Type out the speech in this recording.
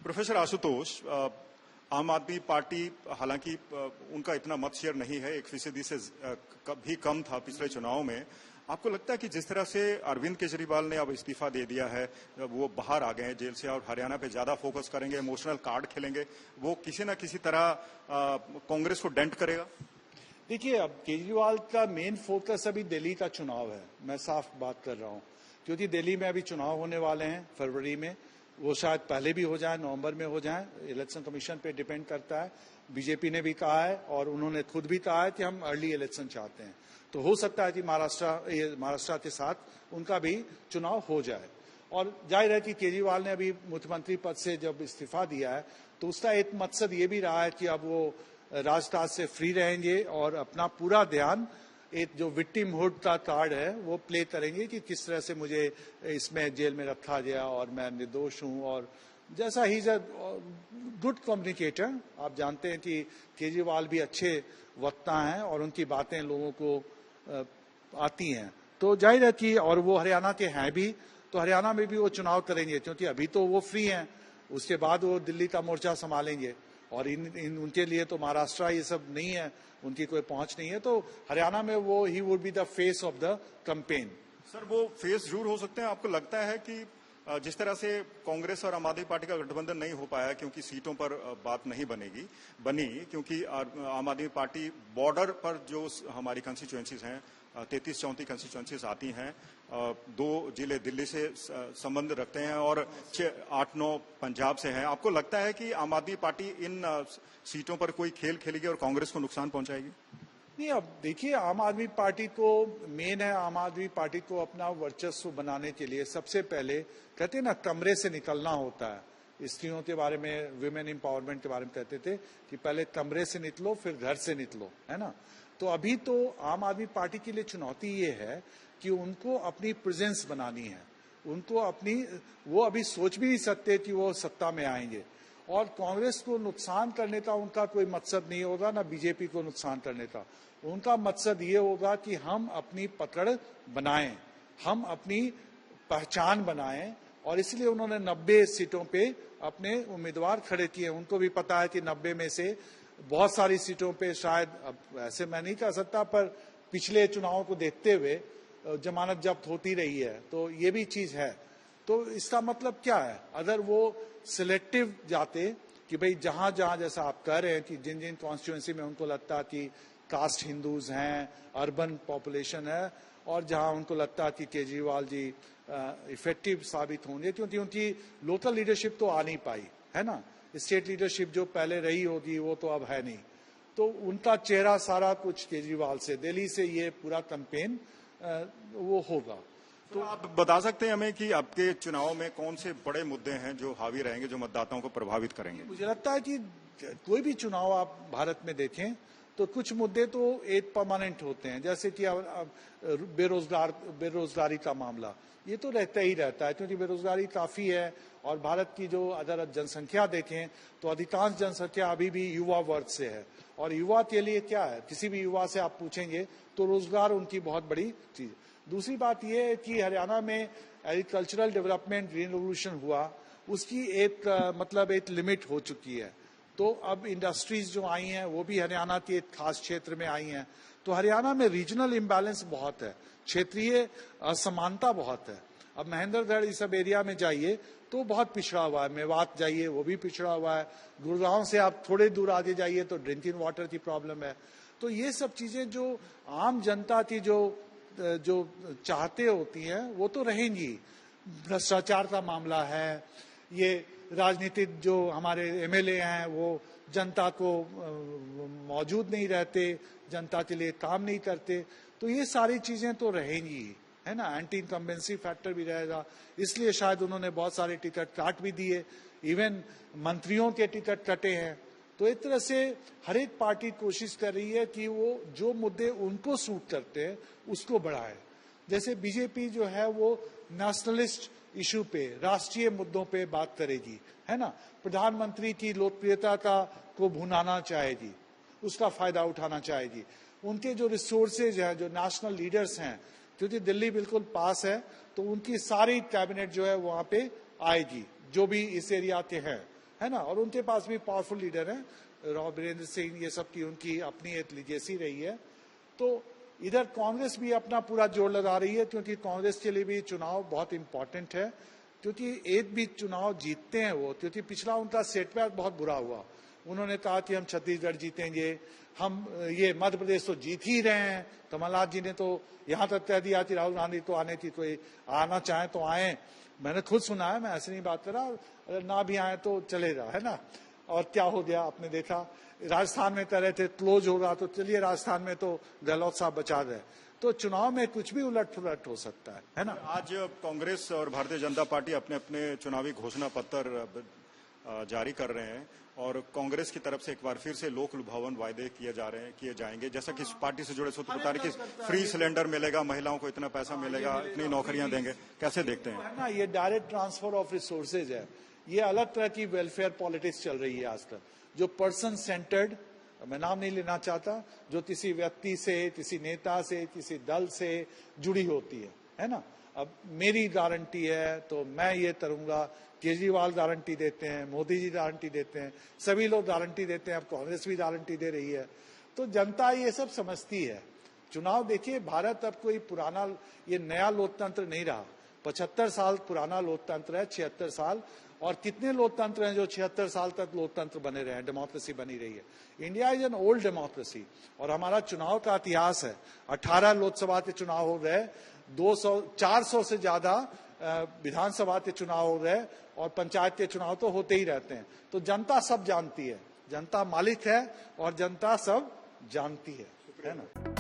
Professor Ashutosh, आम आदमी party हालांकि उनका इतना मत शेयर नहीं है, 1% से भी कम था पिछले चुनाव में। आपको लगता है कि जिस तरह से अरविंद केजरीवाल ने अब इस्तीफा दे दिया है, वो बाहर आ गए हैं जेल से और हरियाणा पे ज्यादा फोकस करेंगे, इमोशनल कार्ड खेलेंगे, वो किसी न किसी तरह कांग्रेस को डेंट करेगा? देखिए, अब केजरीवाल का मेन फोकस अभी दिल्ली का चुनाव है। मैं साफ बात कर रहा हूं, क्योंकि दिल्ली में अभी चुनाव होने वाले हैं फरवरी में। वो शायद पहले भी हो जाए, नवंबर में हो जाए, इलेक्शन कमीशन पे डिपेंड करता है। बीजेपी ने भी कहा है और उन्होंने खुद भी कहा है कि हम अर्ली इलेक्शन चाहते हैं। तो हो सकता है कि महाराष्ट्र के साथ उनका भी चुनाव हो जाए। और जाहिर है कि केजरीवाल ने अभी मुख्यमंत्री पद से जब इस्तीफा दिया है, तो उसका एक मकसद ये भी रहा है कि अब वो राजकाज से फ्री रहेंगे और अपना पूरा ध्यान एक जो विक्टिमहुड का कार्ड है वो प्ले करेंगे कि किस तरह से मुझे इसमें जेल में रखा गया और मैं निर्दोष हूं। और जैसा he is a good communicator, आप जानते हैं कि केजरीवाल भी अच्छे वक्ता हैं और उनकी बातें लोगों को आती हैं। तो जाहिर है कि और वो हरियाणा के हैं भी, तो हरियाणा में भी वो चुनाव करेंगे, क्योंकि अभी तो वो फ्री हैं। उसके बाद वो दिल्ली का मोर्चा संभालेंगे और उनके लिए तो महाराष्ट्र ये सब नहीं है, उनकी कोई पहुंच नहीं है। तो हरियाणा में वो he would be the face of the campaign. Sir, वो फेस जरूर हो सकते हैं। आपको लगता है कि जिस तरह से कांग्रेस और आम आदमी पार्टी का गठबंधन नहीं हो पाया क्योंकि सीटों पर बात नहीं बनी, क्योंकि आम आदमी पार्टी बॉर्डर पर जो हमारी कंस्टिट्यूएंसीज हैं, 33-34 कंस्टिट्यूएंसीज आती हैं, 2 जिले दिल्ली से संबंध रखते हैं और 8-9 पंजाब से हैं। आपको लगता है कि आम आदमी पार्टी इन सीटों पर कोई खेल खेलेगी और कांग्रेस को नुकसान पहुंचाएगी? नहीं, अब देखिए, आम आदमी पार्टी को मेन है, आम आदमी पार्टी को अपना वर्चस्व बनाने के लिए सबसे पहले कहते हैं ना, कमरे से निकलना होता है। स्त्रियों के बारे में, विमेन एम्पावरमेंट के बारे में कहते थे कि पहले कमरे से निकलो फिर घर से निकलो, है ना। तो अभी तो आम आदमी पार्टी के लिए चुनौती ये है कि उनको अपनी प्रेजेंस बनानी है। उनको वो अभी सोच भी नहीं सकते कि वो सत्ता में आएंगे। और कांग्रेस को नुकसान करने का उनका कोई मकसद नहीं होगा, ना बीजेपी को नुकसान करने का। उनका मकसद ये होगा कि हम अपनी पकड़ बनाएं, हम अपनी पहचान बनाएं। और इसलिए उन्होंने 90 सीटों पे अपने उम्मीदवार खड़े किए। उनको भी पता है कि 90 में से बहुत सारी सीटों पे शायद, अब ऐसे मैं नहीं कह सकता, पर पिछले चुनावों को देखते हुए जमानत जब्त होती रही है, तो ये भी चीज है। तो इसका मतलब क्या है, अगर वो सिलेक्टिव जाते कि भाई जहां जहां, जैसा आप कह रहे हैं कि जिन जिन कॉन्स्टिट्यूएंसी में उनको लगता कि कास्ट हिंदूज हैं, अर्बन पॉपुलेशन है, और जहां उनको लगता कि केजरीवाल जी इफेक्टिव साबित होंगे, क्योंकि उनकी लोकल लीडरशिप तो आ नहीं पाई, है ना। स्टेट लीडरशिप जो पहले रही होगी वो तो अब है नहीं। तो उनका चेहरा सारा कुछ केजरीवाल से, दिल्ली से ये पूरा कैंपेन वो होगा। तो आप बता सकते हैं हमें कि आपके चुनाव में कौन से बड़े मुद्दे हैं जो हावी रहेंगे, जो मतदाताओं को प्रभावित करेंगे? मुझे लगता है कि कोई भी चुनाव आप भारत में देखें तो कुछ मुद्दे तो एक परमानेंट होते हैं, जैसे कि बेरोजगारी का मामला, ये तो रहता ही रहता है, क्योंकि बेरोजगारी काफी है। और भारत की जो अगर जनसंख्या देखें तो अधिकांश जनसंख्या अभी भी युवा वर्ग से है। और युवा के लिए क्या है, किसी भी युवा से आप पूछेंगे तो रोजगार उनकी बहुत बड़ी चीज। दूसरी बात यह है कि हरियाणा में एग्रीकल्चरल डेवलपमेंट ग्रीन रेवोल्यूशन हुआ, उसकी एक मतलब एक लिमिट हो चुकी है। तो अब इंडस्ट्रीज जो आई हैं वो भी हरियाणा के एक खास क्षेत्र में आई हैं। तो हरियाणा में रीजनल इम्बैलेंस बहुत है, क्षेत्रीय असमानता बहुत है। अब महेंद्रगढ़ इस सब एरिया में जाइए तो बहुत पिछड़ा हुआ है, मेवात जाइए वो भी पिछड़ा हुआ है, गुड़गांव से आप थोड़े दूर आगे जाइए तो ड्रिंकिंग वाटर की प्रॉब्लम है। तो ये सब चीजें जो आम जनता की जो चाहते होती हैं वो तो रहेंगी। भ्रष्टाचार का मामला है, ये राजनीतिक जो हमारे एमएलए हैं वो जनता को मौजूद नहीं रहते, जनता के लिए काम नहीं करते, तो ये सारी चीजें तो रहेंगी, है ना। एंटी इनकम्बेंसी फैक्टर भी रहेगा, इसलिए शायद उन्होंने बहुत सारे टिकट काट भी दिए, इवन मंत्रियों के टिकट कटे हैं। तो एक तरह से हर एक पार्टी कोशिश कर रही है कि वो जो मुद्दे उनको सूट करते हैं उसको बढ़ाए। जैसे बीजेपी जो है वो नेशनलिस्ट इशू पे, राष्ट्रीय मुद्दों पे बात करेगी, है ना। प्रधानमंत्री की लोकप्रियता को भुनाना चाहेगी, उसका फायदा उठाना चाहेगी। उनके जो रिसोर्सेज हैं, जो नेशनल लीडर्स हैं, क्योंकि दिल्ली बिल्कुल पास है, तो उनकी सारी कैबिनेट जो है वहां पे आएगी, जो भी इस एरिया के हैं। है ना, और उनके पास भी पावरफुल लीडर हैं, राव बीरेंद्र सिंह, ये सब की उनकी अपनी एक लीजेसी रही है। तो इधर कांग्रेस भी अपना पूरा जोर लगा रही है, क्योंकि कांग्रेस के लिए भी चुनाव बहुत इंपॉर्टेंट है, क्योंकि एक भी चुनाव जीतते हैं वो, क्योंकि पिछला उनका सेटबैक बहुत बुरा हुआ। उन्होंने कहा कि हम छत्तीसगढ़ जीतेंगे, हम ये मध्य प्रदेश तो जीत ही रहे हैं। कमलनाथ जी ने तो यहां तक कह दिया कि राहुल गांधी तो आने की, कोई आना चाहे तो आए। मैंने खुद सुना है, मैं ऐसे नहीं बात कर रहा, अगर ना भी आए तो चलेगा, है ना। और क्या हो गया आपने देखा, राजस्थान में कह रहे थे क्लोज होगा, तो चलिए राजस्थान में तो गहलोत साहब बचा रहे। तो चुनाव में कुछ भी उलट पुलट हो सकता है ना। आज कांग्रेस और भारतीय जनता पार्टी अपने अपने चुनावी घोषणा पत्र जारी कर रहे हैं, और कांग्रेस की तरफ से एक बार फिर से लोक लुभावन वायदे किए जाएंगे, जैसा कि पार्टी से जुड़े सूत्र बता रहे कि फ्री सिलेंडर मिलेगा, महिलाओं को इतना पैसा मिलेगा, इतनी नौकरियां देंगे। कैसे देखते हैं? है ना, ये डायरेक्ट ट्रांसफर ऑफ रिसोर्सेज है। ये अलग तरह की वेलफेयर पॉलिटिक्स चल रही है आज तक, जो पर्सन सेंटर्ड, मैं नाम नहीं लेना चाहता, जो किसी व्यक्ति से, किसी नेता से, किसी दल से जुड़ी होती है ना। अब मेरी गारंटी है तो मैं ये करूंगा, केजरीवाल गारंटी देते हैं, मोदी जी गारंटी देते हैं, सभी लोग गारंटी देते हैं, अब कांग्रेस भी गारंटी दे रही है। तो जनता ये सब समझती है। चुनाव देखिए, भारत अब कोई पुराना, ये नया लोकतंत्र नहीं रहा। 75 साल पुराना लोकतंत्र है, 76 साल, और कितने लोकतंत्र हैं जो 76 साल तक लोकतंत्र बने रहे हैं, डेमोक्रेसी बनी रही है। India is an old democracy, और हमारा चुनाव का इतिहास है। 18 लोकसभा के चुनाव हो गए, 400 से ज्यादा विधानसभा के चुनाव हो गए, और पंचायत के चुनाव तो होते ही रहते हैं। तो जनता सब जानती है, जनता मालिक है और जनता सब जानती है ना।